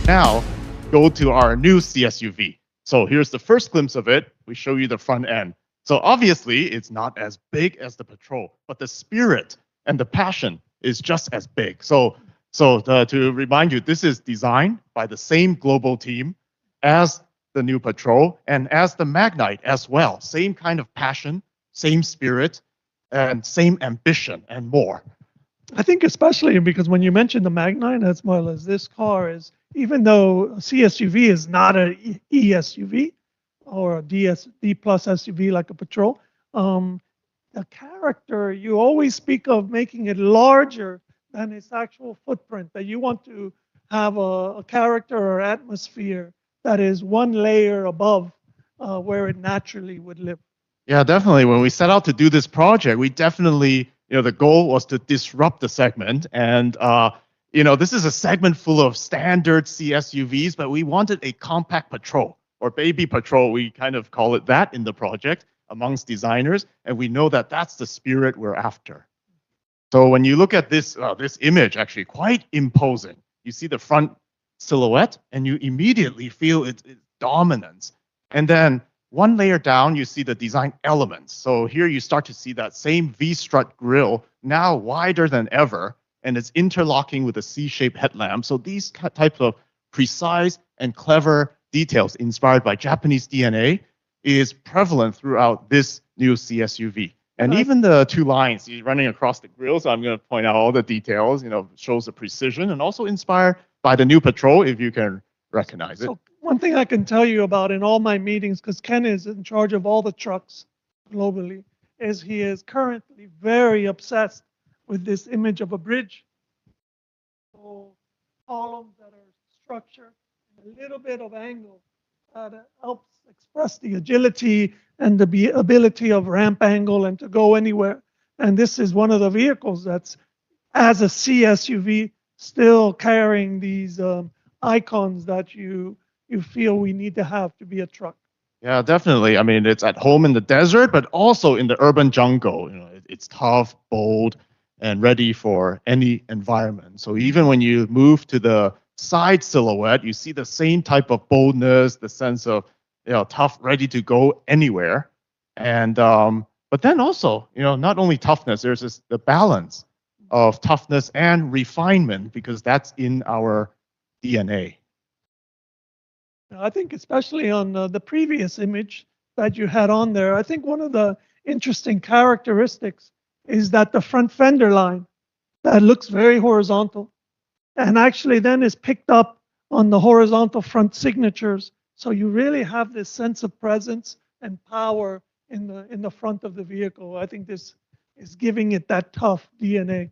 Now, go to our new CSUV. So here's the first glimpse of it. We show you the front end. So obviously, it's not as big as the Patrol, but the spirit and the passion is just as big. To remind you, this is designed by the same global team as the new Patrol and as the Magnite as well. Same kind of passion, same spirit, and same ambition and more. I think especially because when you mentioned the Magnite as well as this car is, even though CSUV is not a ESUV or a D plus SUV like a Patrol, the character you always speak of making it larger than its actual footprint. That you want to have a character or atmosphere that is one layer above where it naturally would live. Yeah, definitely. When we set out to do this project, we definitely, the goal was to disrupt the segment. And, this is a segment full of standard CSUVs, but we wanted a compact patrol or baby patrol. We kind of call it that in the project amongst designers. And we know that that's the spirit we're after. So when you look at this image, actually quite imposing. You see the front silhouette and you immediately feel its dominance. And then one layer down, you see the design elements. So here you start to see that same V-strut grille, now wider than ever, and it's interlocking with a C-shaped headlamp. So these types of precise and clever details inspired by Japanese DNA is prevalent throughout this new CSUV. And even the two lines running across the grille, so I'm going to point out all the details, shows the precision and also inspired by the new Patrol, if you can recognize it. So one thing I can tell you about in all my meetings, because Ken is in charge of all the trucks globally, is he is currently very obsessed with this image of a bridge. So columns that are structured, a little bit of angle that helps express the agility and the ability of ramp angle and to go anywhere. And this is one of the vehicles that's, as a CSUV, still carrying these icons that you feel we need to have to be a truck. Yeah, definitely. I mean, it's at home in the desert, but also in the urban jungle. It's tough, bold, and ready for any environment. So even when you move to the side silhouette, you see the same type of boldness, the sense of tough, ready to go anywhere. And but then also, not only toughness, there's the balance of toughness and refinement because that's in our DNA. I think especially on the previous image that you had on there, I think one of the interesting characteristics is that the front fender line that looks very horizontal and actually then is picked up on the horizontal front signatures. So you really have this sense of presence and power in the front of the vehicle. I think this is giving it that tough DNA.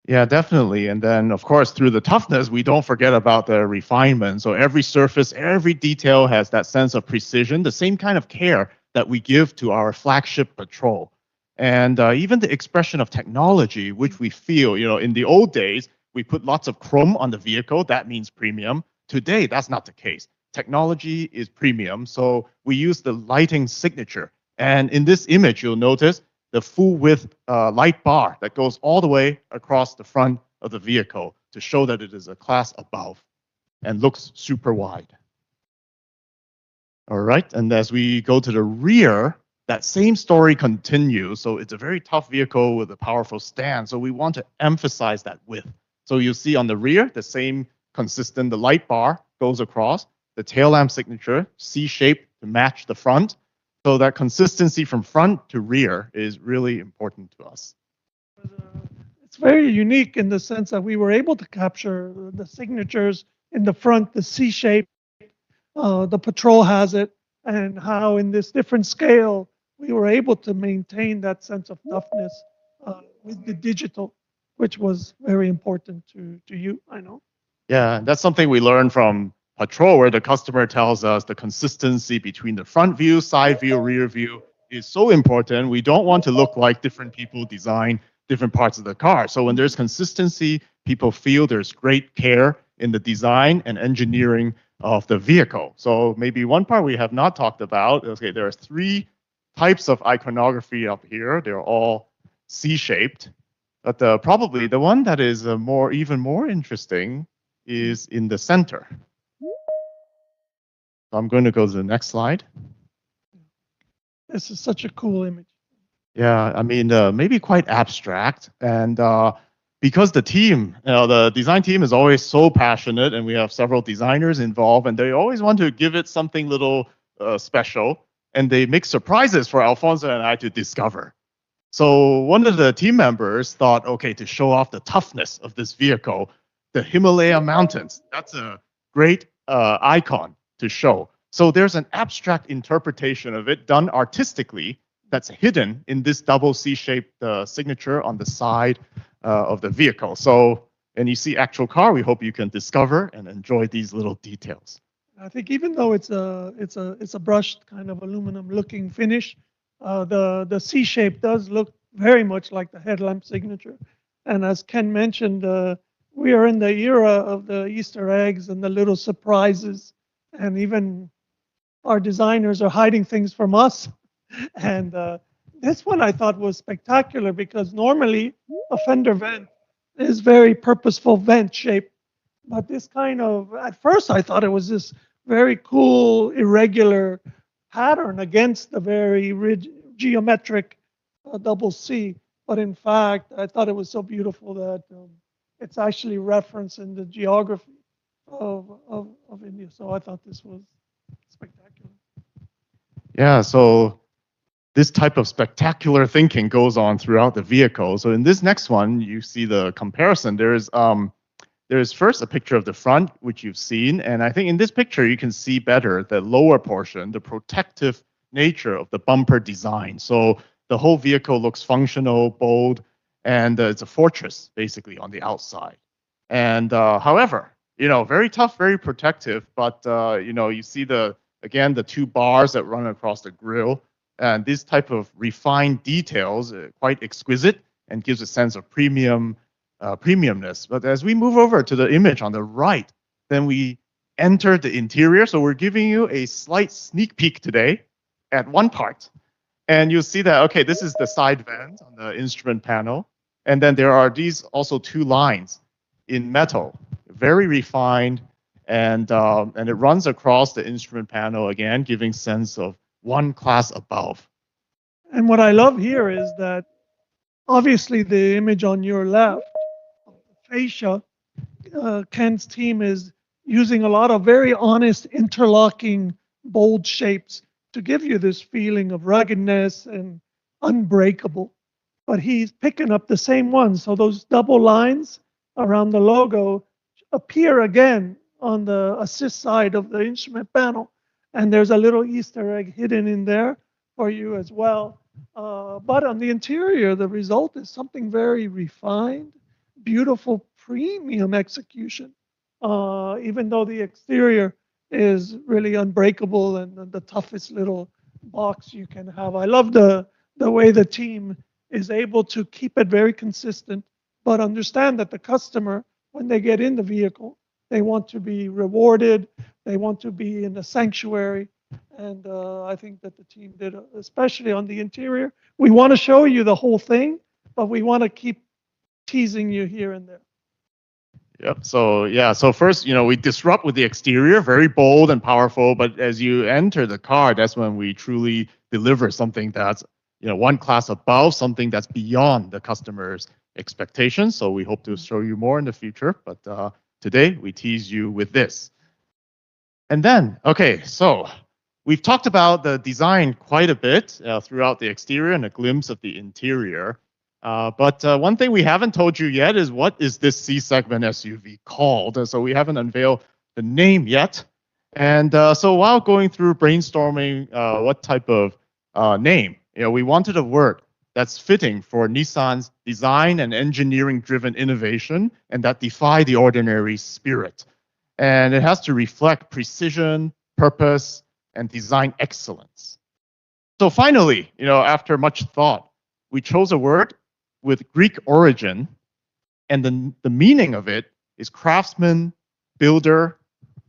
Yeah, definitely. And then, of course, through the toughness, we don't forget about the refinement. So every surface, every detail has that sense of precision, the same kind of care that we give to our flagship Patrol. And even the expression of technology, which we feel, in the old days, we put lots of chrome on the vehicle. That means premium. Today, that's not the case. Technology is premium. So we use the lighting signature. And in this image, you'll notice the full width light bar that goes all the way across the front of the vehicle to show that it is a class above and looks super wide. All right, and as we go to the rear, that same story continues. So it's a very tough vehicle with a powerful stand. So we want to emphasize that width. So you see on the rear, the same consistent, the light bar goes across, the tail lamp signature, C-shaped to match the front. So that consistency from front to rear is really important to us. It's very unique in the sense that we were able to capture the signatures in the front, the C shape, the Patrol has it, and how in this different scale we were able to maintain that sense of toughness with the digital, which was very important to you, I know. Yeah, that's something we learned from Patrol, where the customer tells us the consistency between the front view, side view, rear view is so important. We don't want to look like different people design different parts of the car. So when there's consistency, people feel there's great care in the design and engineering of the vehicle. So maybe one part we have not talked about, okay, there are three types of iconography up here. They're all C-shaped. But probably the one that is even more interesting is in the center. So I'm going to go to the next slide. This is such a cool image. Yeah, I mean, maybe quite abstract. And because the team, the design team is always so passionate, and we have several designers involved, and they always want to give it something little special, and they make surprises for Alfonso and I to discover. So one of the team members thought, okay, to show off the toughness of this vehicle, the Himalaya mountains, that's a great icon to show. So there's an abstract interpretation of it done artistically that's hidden in this double C-shaped signature on the side of the vehicle. So, and you see actual car, we hope you can discover and enjoy these little details. I think even though it's a brushed kind of aluminum looking finish, the C shape does look very much like the headlamp signature. And as Ken mentioned, we are in the era of the Easter eggs and the little surprises, and even our designers are hiding things from us. And this one I thought was spectacular because normally a fender vent is very purposeful vent shape. But this kind of, at first I thought it was this very cool, irregular pattern against the very geometric double C. But in fact, I thought it was so beautiful that it's actually referenced in the geography of India. So I thought this was spectacular. Yeah, so this type of spectacular thinking goes on throughout the vehicle. So in this next one, you see the comparison. There's first a picture of the front, which you've seen. And I think in this picture, you can see better the lower portion, the protective nature of the bumper design. So the whole vehicle looks functional, bold, and it's a fortress basically on the outside. And however, very tough, very protective, but you see again, the two bars that run across the grille, and this type of refined details, quite exquisite and gives a sense of premiumness. But as we move over to the image on the right, then we enter the interior. So we're giving you a slight sneak peek today at one part. And you'll see that, okay, this is the side vent on the instrument panel. And then there are these also two lines in metal, very refined, and it runs across the instrument panel again, giving sense of one class above. And what I love here is that obviously the image on your left, fascia, Ken's team is using a lot of very honest interlocking bold shapes to give you this feeling of ruggedness and unbreakable. But he's picking up the same ones. So those double lines around the logo appear again on the assist side of the instrument panel. And there's a little Easter egg hidden in there for you as well. But on the interior, the result is something very refined, beautiful, premium execution. Even though the exterior is really unbreakable and the toughest little box you can have. I love the way the team is able to keep it very consistent, but understand that the customer, when they get in the vehicle, they want to be rewarded. They want to be in the sanctuary. And I think that the team did, especially on the interior. We want to show you the whole thing, but we want to keep teasing you here and there. Yep. So yeah. So first, we disrupt with the exterior, very bold and powerful. But as you enter the car, that's when we truly deliver something that's, one class above, something that's beyond the customer's expectations. So we hope to show you more in the future. But today we tease you with this. And then, okay, so we've talked about the design quite a bit throughout the exterior and a glimpse of the interior. But one thing we haven't told you yet is what is this C-segment SUV called? So we haven't unveiled the name yet. And so while going through brainstorming what type of name, we wanted a word that's fitting for Nissan's design and engineering-driven innovation and that defy the ordinary spirit. And it has to reflect precision, purpose, and design excellence. So finally, after much thought, we chose a word with Greek origin, and the meaning of it is craftsman, builder,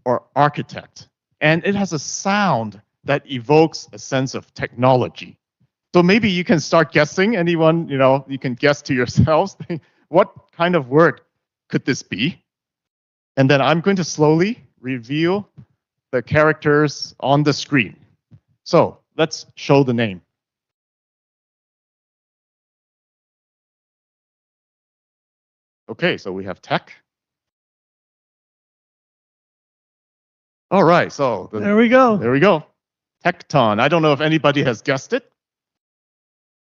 or architect. And it has a sound that evokes a sense of technology. So maybe you can start guessing. Anyone, you can guess to yourselves, what kind of word could this be? And then I'm going to slowly reveal the characters on the screen. So let's show the name. Okay, so we have tech. All right, so There we go. There we go. Tecton. I don't know if anybody has guessed it.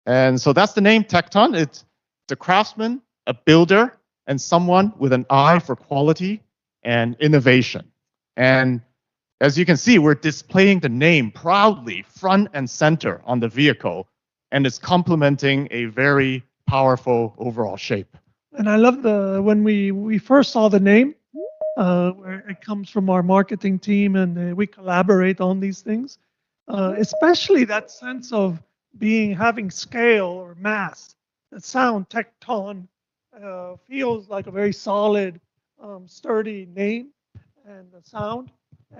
And so that's the name, Tecton. It's a craftsman, a builder, and someone with an eye for quality and innovation. And as you can see, we're displaying the name proudly front and center on the vehicle, and it's complementing a very powerful overall shape. And I love when we first saw the name, where it comes from our marketing team, and we collaborate on these things. Especially that sense of having scale or mass. The sound Tecton feels like a very solid, sturdy name and the sound.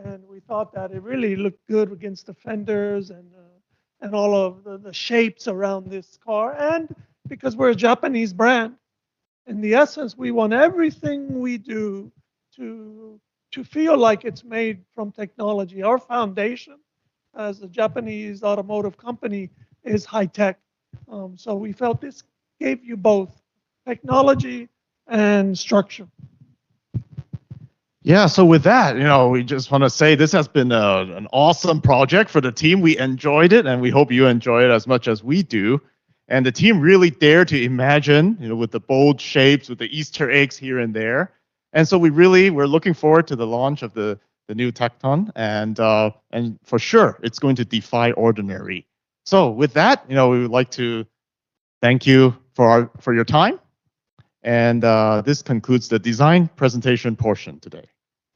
And we thought that it really looked good against the fenders and all of the shapes around this car. And because we're a Japanese brand, in the essence, we want everything we do to feel like it's made from technology. Our foundation as a Japanese automotive company is high tech. So we felt this gave you both technology and structure. Yeah, so with that, we just want to say this has been an awesome project for the team. We enjoyed it, and we hope you enjoy it as much as we do. And the team really dared to imagine, with the bold shapes, with the Easter eggs here and there. And so we're looking forward to the launch of the new Tecton, and for sure, it's going to defy ordinary. So with that, we would like to thank you for your time. And this concludes the design presentation portion today.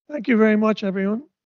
Thank you very much, everyone.